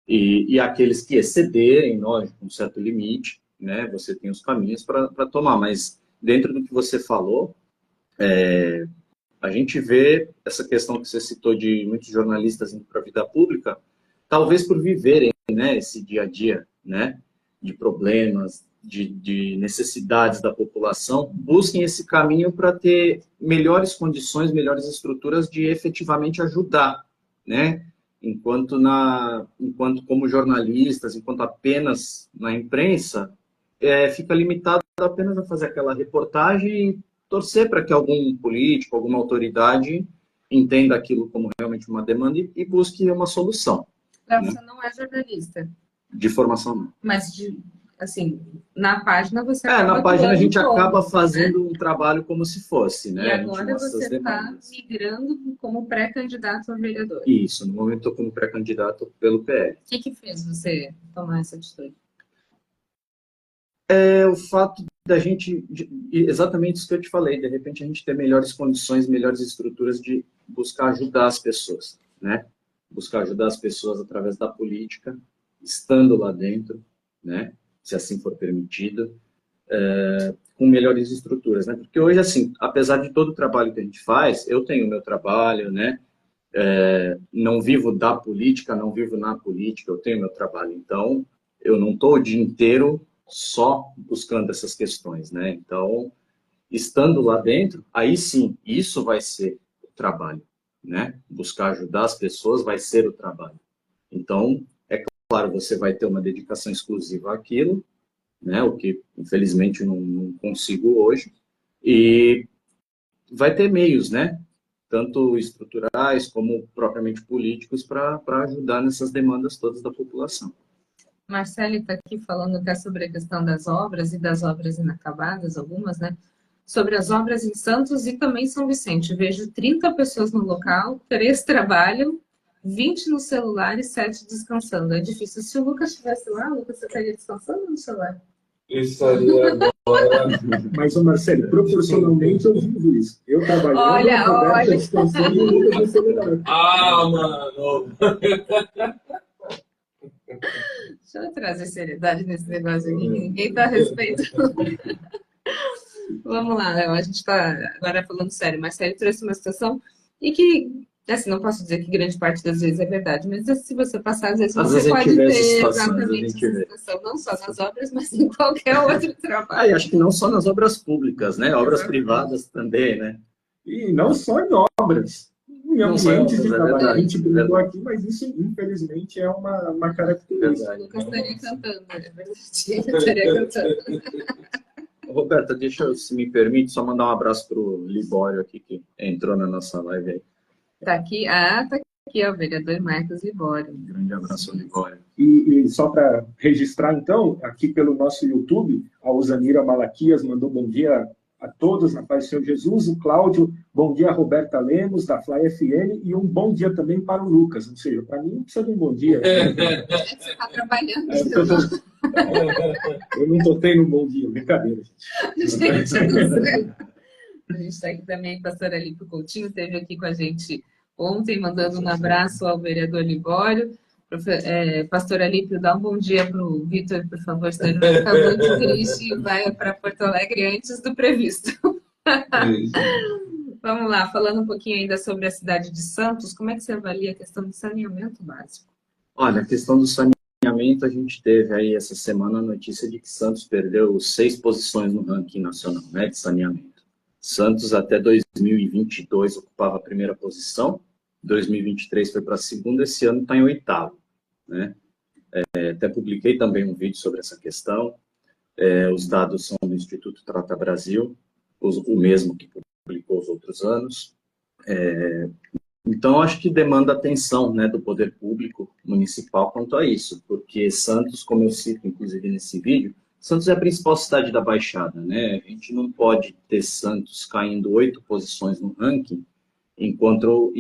E aqueles que excederem, lógico, um certo limite, né? Você tem os caminhos para tomar, mas dentro do que você falou, a gente vê essa questão que você citou de muitos jornalistas indo para a vida pública, talvez por viverem, né, esse dia a dia, né, de problemas, de necessidades da população, busquem esse caminho para ter melhores condições, melhores estruturas de efetivamente ajudar, né? Enquanto como jornalistas, enquanto apenas na imprensa, fica limitado apenas a fazer aquela reportagem e torcer para que algum político, alguma autoridade entenda aquilo como realmente uma demanda e busque uma solução. Você não é jornalista. De formação não. Mas, assim, na página você na página a gente acaba fazendo né? um trabalho como se fosse, né? E agora você está migrando como pré-candidato a vereador. Isso, no momento estou como pré-candidato pelo PL. O que fez você tomar essa atitude? O fato da gente, exatamente isso que eu te falei, de repente a gente ter melhores condições, melhores estruturas de buscar ajudar as pessoas, né? Buscar ajudar as pessoas através da política, estando lá dentro, né? Se assim for permitido, com melhores estruturas, né? Porque hoje, assim, apesar de todo o trabalho que a gente faz, eu tenho o meu trabalho, né? Não vivo da política, não vivo na política, eu tenho meu trabalho. Então, eu não estou o dia inteiro só buscando essas questões, né? Então, estando lá dentro, aí sim, isso vai ser o trabalho, né? Buscar ajudar as pessoas vai ser o trabalho. Então, é claro, você vai ter uma dedicação exclusiva àquilo, né? O que, infelizmente, eu não consigo hoje. E vai ter meios, né? Tanto estruturais como propriamente políticos para ajudar nessas demandas todas da população. Marcelo está aqui falando até sobre a questão das obras e das obras inacabadas, algumas, né? Sobre as obras em Santos e também São Vicente. Vejo 30 pessoas no local, 3 trabalham, 20 no celular e 7 descansando. É difícil. Se o Lucas estivesse lá, Lucas, você estaria descansando no celular? Eu estaria agora. Mas, Marcelo, proporcionalmente eu vivo isso. Eu trabalhando, a Roberta descansando e o Lucas no celular. Mano! Deixa eu trazer seriedade nesse negócio aqui, ninguém está respeitando. Vamos lá, Léo, a gente está agora falando sério, mas Marcelo trouxe uma situação e que, assim, não posso dizer que grande parte das vezes é verdade, mas se você passar, às vezes você pode ter exatamente essa situação, não só nas obras, mas em qualquer outro trabalho. Acho que não só nas obras públicas, né? Obras privadas também, né? E não só em obras. Em ambientes de trabalho. A gente brincou aqui, mas isso, infelizmente, é uma característica. O Lucas estaria cantando, é verdade. Estaria cantando. Roberta, deixa eu, se me permite, só mandar um abraço para o Libório aqui, que entrou na nossa live aí. Tá aqui. Ah, tá aqui ao vereador Marcos Libório. Um grande abraço, Libório. E só para registrar, então, aqui pelo nosso YouTube, a Usanira Malaquias mandou bom dia a todos, na paz do Senhor Jesus. O Cláudio, bom dia a Roberta Lemos, da Fly FM, e um bom dia também para o Lucas. Ou seja, para mim não precisa de um bom dia. É que você está trabalhando. Eu não estou tendo um bom dia, brincadeira, gente. A gente está aqui também, pastor Alípio Coutinho, esteve aqui com a gente ontem, mandando um abraço ao vereador Libório. Pastor Alípio, dá um bom dia para o Vitor, por favor, senão ele vai ficar muito triste e vai para Porto Alegre antes do previsto. Vamos lá, falando um pouquinho ainda sobre a cidade de Santos, como é que você avalia a questão do saneamento básico? Olha, a questão do saneamento, a gente teve aí essa semana a notícia de que Santos perdeu 6 posições no ranking nacional, né, de saneamento. Santos até 2022 ocupava a primeira posição, 2023 foi para a segunda, esse ano está em 8º, né? Até publiquei também um vídeo sobre essa questão. Os dados são do Instituto Trata Brasil, o mesmo que publicou os outros anos. Então, acho que demanda atenção, né, do poder público municipal quanto a isso, porque Santos, como eu cito inclusive nesse vídeo, Santos é a principal cidade da Baixada, né? A gente não pode ter Santos caindo 8 posições no ranking, enquanto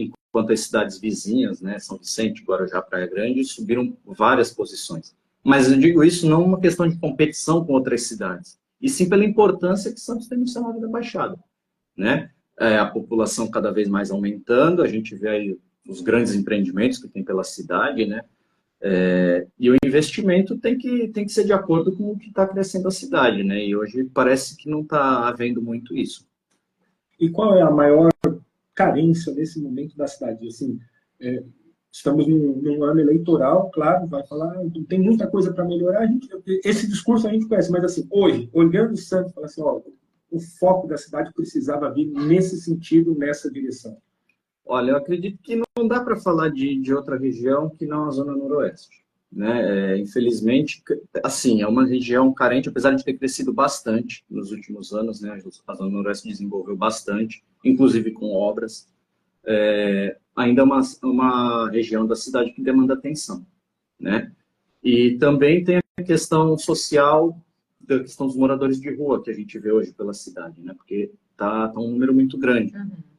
as cidades vizinhas, né, São Vicente, Guarujá, Praia Grande, subiram várias posições. Mas eu digo isso não uma questão de competição com outras cidades, e sim pela importância que Santos tem no cenário da Baixada, né? A população cada vez mais aumentando, a gente vê aí os grandes empreendimentos que tem pela cidade, né? E o investimento tem que ser de acordo com o que está crescendo a cidade, né? E hoje parece que não está havendo muito isso. E qual é a maior carência nesse momento da cidade? Assim, estamos num ano eleitoral, claro, vai falar, tem muita coisa para melhorar. Esse discurso a gente conhece, mas assim, hoje, olhando o Santos, fala assim, ó, o foco da cidade precisava vir nesse sentido, nessa direção. Olha, eu acredito que não dá para falar de outra região que não a Zona Noroeste, né? Infelizmente, assim, é uma região carente, apesar de ter crescido bastante nos últimos anos, né? A Zona Noroeste desenvolveu bastante, inclusive com obras. Ainda é uma região da cidade que demanda atenção, né? E também tem a questão social, da questão dos moradores de rua que a gente vê hoje pela cidade, né? Porque tá um número muito grande.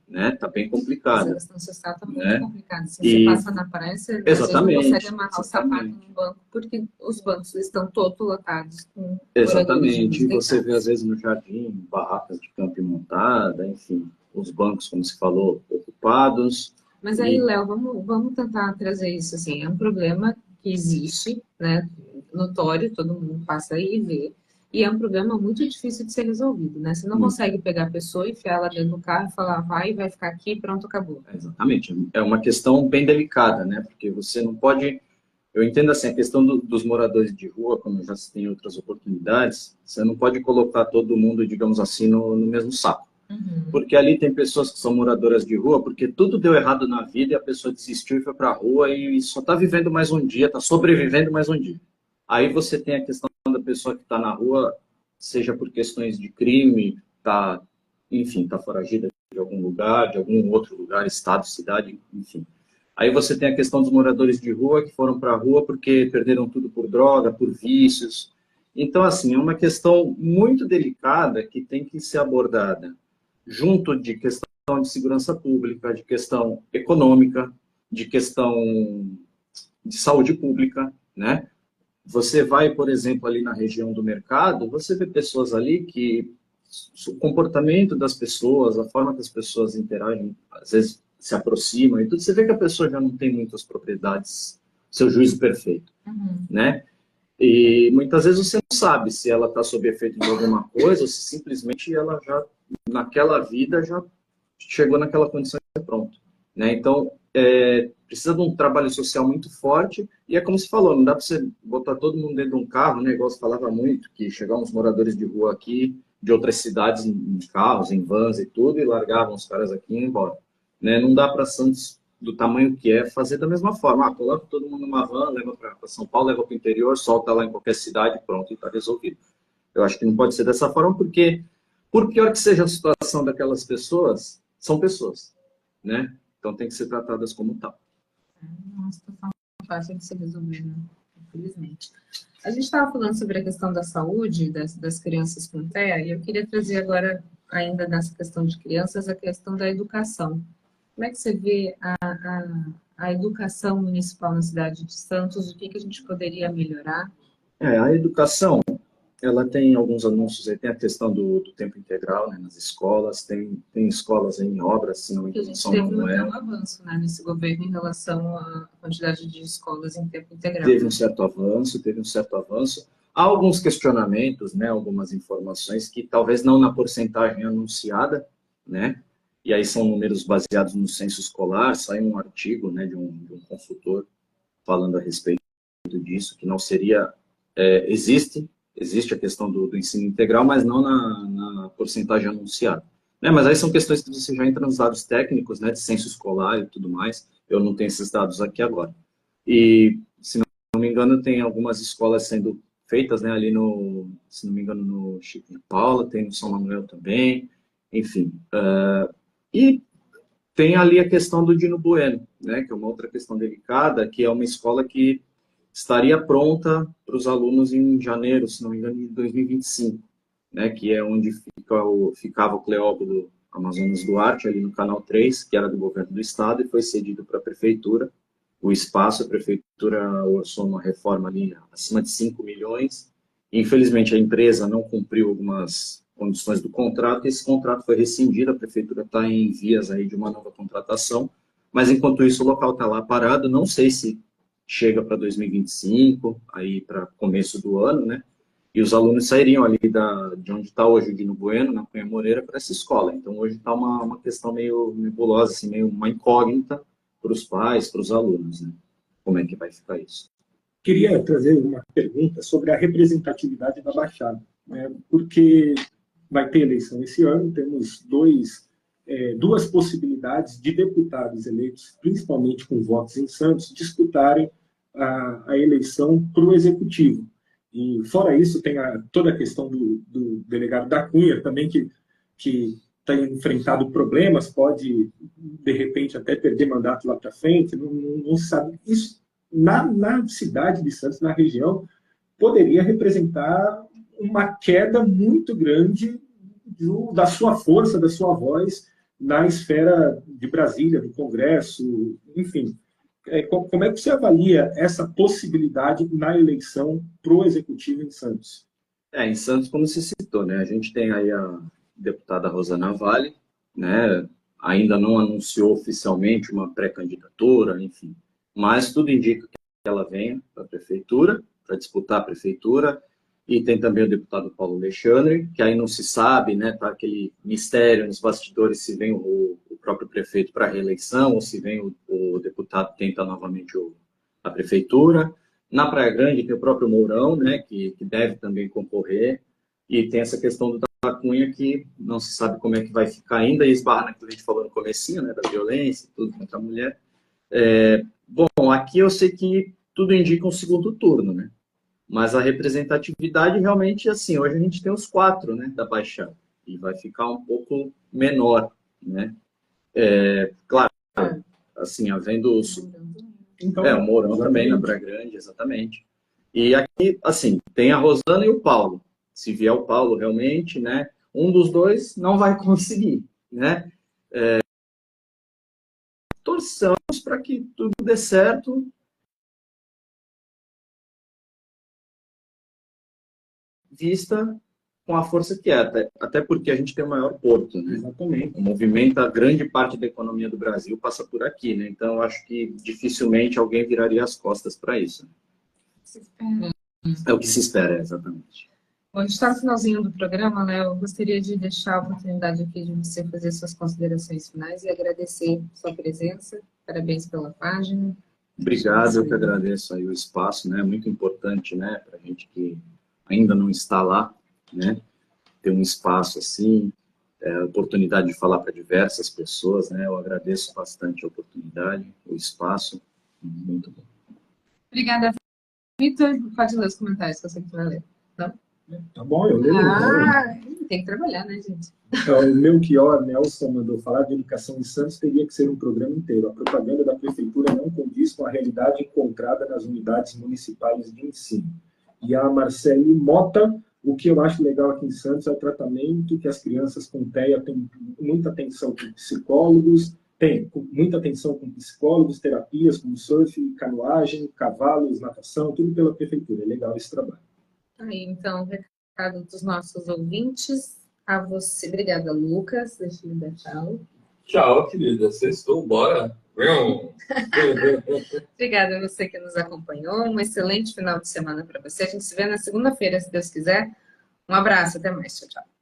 Né? Tá bem complicado. A questão social está muito complicada. Se você passa na praia, você não consegue amarrar o sapato no banco, porque os bancos estão todos lotados. Exatamente. Você vê, às vezes, no jardim, barracas de camping montada, enfim, os bancos, como se falou, ocupados. Mas aí, Léo, vamos tentar trazer isso assim. É um problema que existe, né? Notório, todo mundo passa aí e vê. E é um problema muito difícil de ser resolvido, né? Você não consegue pegar a pessoa, enfiar ela dentro do carro e falar, vai ficar aqui, pronto, acabou. Exatamente. É uma questão bem delicada, né? Porque você não pode... Eu entendo assim, a questão dos moradores de rua, como eu já citei em outras oportunidades, você não pode colocar todo mundo, digamos assim, no mesmo saco. Porque ali tem pessoas que são moradoras de rua, porque tudo deu errado na vida e a pessoa desistiu e foi para a rua e só está vivendo mais um dia, está sobrevivendo mais um dia. Aí você tem a questão da pessoa que está na rua, seja por questões de crime, está foragida de algum lugar, de algum outro lugar, estado, cidade, enfim. Aí você tem a questão dos moradores de rua que foram para a rua porque perderam tudo por droga, por vícios. Então, assim, é uma questão muito delicada que tem que ser abordada junto de questão de segurança pública, de questão econômica, de questão de saúde pública, né? Você vai, por exemplo, ali na região do mercado, você vê pessoas ali que o comportamento das pessoas, a forma que as pessoas interagem, às vezes se aproximam e tudo, você vê que a pessoa já não tem muitas propriedades, seu juízo perfeito, né? E muitas vezes você não sabe se ela está sob efeito de alguma coisa ou se simplesmente ela já, naquela vida, já chegou naquela condição e pronto, né? Então, precisa de um trabalho social muito forte e é como se falou, não dá para você botar todo mundo dentro de um carro, né? Igual você falava muito, que chegavam uns moradores de rua aqui, de outras cidades, em carros, em vans e tudo, e largavam os caras aqui e iam embora, né? Não dá para Santos, do tamanho que é, fazer da mesma forma. Coloca todo mundo numa van, leva para São Paulo, leva para o interior, solta lá em qualquer cidade, pronto, e está resolvido. Eu acho que não pode ser dessa forma, porque, por pior que seja a situação daquelas pessoas, são pessoas, né? Então tem que ser tratadas como tal. É uma situação fácil de se resolver, né? Infelizmente. A gente estava falando sobre a questão da saúde das crianças com TEA, e eu queria trazer agora, ainda nessa questão de crianças, a questão da educação. Como é que você vê a educação municipal na cidade de Santos? O que que a gente poderia melhorar? A educação, ela tem alguns anúncios aí, tem a questão do tempo integral, né, nas escolas, tem escolas em obras, se não me Porque a engano, gente São teve até Manuel. um avanço, né, nesse governo em relação à quantidade de escolas em tempo integral. Teve um certo avanço. Há alguns questionamentos, né, algumas informações que talvez não na porcentagem anunciada, né, e aí são números baseados no censo escolar, saiu um artigo, né, de um consultor falando a respeito disso, que não seria, existe a questão do ensino integral, mas não na porcentagem anunciada. Né, mas aí são questões que você já entra nos dados técnicos, né, de censo escolar e tudo mais, eu não tenho esses dados aqui agora. E, se não me engano, tem algumas escolas sendo feitas, né, ali no, se não me engano, no Chico de Paula, tem no São Manuel também, enfim. E tem ali a questão do Dino Bueno, né, que é uma outra questão delicada, que é uma escola que estaria pronta para os alunos em janeiro, se não me engano, de 2025, né, que é onde ficava o Cleóbulo Amazonas Duarte, ali no Canal 3, que era do governo do estado, e foi cedido para a prefeitura. O espaço, a prefeitura orçou uma reforma ali acima de 5 milhões. Infelizmente, a empresa não cumpriu algumas condições do contrato, e esse contrato foi rescindido, a prefeitura está em vias aí de uma nova contratação, mas enquanto isso o local está lá parado, não sei se chega para 2025, aí para começo do ano, né? E os alunos sairiam ali de onde está hoje o Dino Bueno, na Cunha Moreira, para essa escola. Então, hoje está uma questão meio nebulosa, assim, meio uma incógnita para os pais, para os alunos, né? Como é que vai ficar isso? Queria trazer uma pergunta sobre a representatividade da Baixada, né? Porque vai ter eleição esse ano, temos duas possibilidades de deputados eleitos, principalmente com votos em Santos, disputarem a eleição para o Executivo. E, fora isso, tem toda a questão do delegado da Cunha também, que tem enfrentado problemas, pode, de repente, até perder mandato lá para frente, não se sabe. Isso, na cidade de Santos, na região, poderia representar uma queda muito grande da sua força, da sua voz na esfera de Brasília, do Congresso, enfim. Como é que você avalia essa possibilidade na eleição para o Executivo em Santos? Em Santos, como se citou, né? A gente tem aí a deputada Rosana Vale, né? Ainda não anunciou oficialmente uma pré-candidatura, enfim. Mas tudo indica que ela venha para a prefeitura, para disputar a prefeitura. E tem também o deputado Paulo Alexandre, que aí não se sabe, né? Tá aquele mistério nos bastidores se vem o próprio prefeito para a reeleição ou se vem o deputado tenta novamente a prefeitura. Na Praia Grande tem o próprio Mourão, né, que deve também concorrer, e tem essa questão do da Cunha que não se sabe como é que vai ficar ainda, e esbarra naquilo que a gente falou no comecinho, né, da violência, tudo contra a mulher. Bom, aqui eu sei que tudo indica um segundo turno, né, mas a representatividade realmente, assim, hoje a gente tem os 4, né, da Baixada, e vai ficar um pouco menor, né. Claro, assim, havendo os... Então, o Mourão também, na Praia Grande, exatamente. E aqui, assim, tem a Rosana e o Paulo. Se vier o Paulo, realmente, né, um dos dois não vai conseguir, né. Torçamos para que tudo dê certo. Vista com a força que é, até porque a gente tem o maior porto, né? exatamente. Movimenta grande parte da economia do Brasil, passa por aqui, né? Então, eu acho que dificilmente alguém viraria as costas para isso. É o que se espera, exatamente. Bom, a gente está no finalzinho do programa, né? Eu gostaria de deixar a oportunidade aqui de você fazer suas considerações finais e agradecer sua presença. Parabéns pela página. Obrigado, eu que agradeço aí o espaço, né? Muito importante, né? Para a gente que ainda não está lá, né? Ter um espaço assim, oportunidade de falar para diversas pessoas, né? Eu agradeço bastante a oportunidade, o espaço, muito bom. Obrigada, Vitor. Pode ler os comentários que eu sei que tu vai ler. Não? Tá bom, eu leio. Tem que trabalhar, né, gente? Então, o Melchior Nelson mandou falar de educação em Santos teria que ser um programa inteiro. A propaganda da prefeitura não condiz com a realidade encontrada nas unidades municipais de ensino. E a Marcele Mota, o que eu acho legal aqui em Santos é o tratamento que as crianças com TEA têm muita atenção com psicólogos, terapias como surf, canoagem, cavalos, natação, tudo pela prefeitura. É legal esse trabalho. Aí, então, recado dos nossos ouvintes. A você. Obrigada, Lucas. Deixa eu dar tchau. Tchau, querida. Sextou, bora. Obrigada a você que nos acompanhou. Um excelente final de semana para você. A gente se vê na segunda-feira, se Deus quiser. Um abraço, até mais. Tchau, tchau.